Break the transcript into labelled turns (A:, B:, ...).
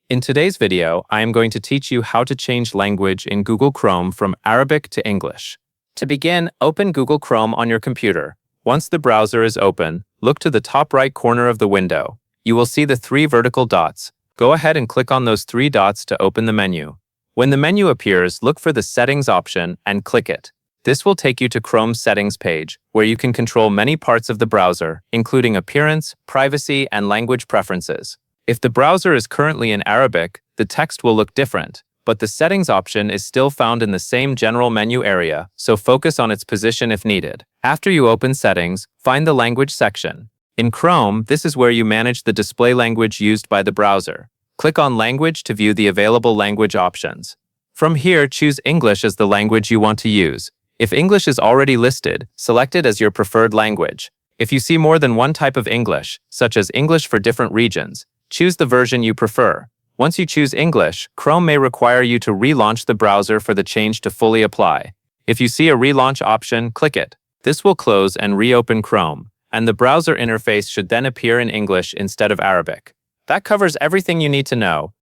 A: In today's video, I am going to teach you how to change language in Google Chrome from Arabic to English. To begin, open Google Chrome on your computer. Once the browser is open, look to the top right corner of the window. You will see the three vertical dots. Go ahead and click on those three dots to open the menu. When the menu appears, look for the Settings option and click it. This will take you to Chrome's Settings page, where you can control many parts of the browser, including appearance, privacy, and language preferences. If the browser is currently in Arabic, the text will look different, but the Settings option is still found in the same general menu area, so focus on its position if needed. After you open Settings, find the Language section. In Chrome, this is where you manage the display language used by the browser. Click on Language to view the available language options. From here, choose English as the language you want to use. If English is already listed, select it as your preferred language. If you see more than one type of English, such as English for different regions, choose the version you prefer. Once you choose English, Chrome may require you to relaunch the browser for the change to fully apply. If you see a relaunch option, click it. This will close and reopen Chrome, and the browser interface should then appear in English instead of Arabic. That covers everything you need to know.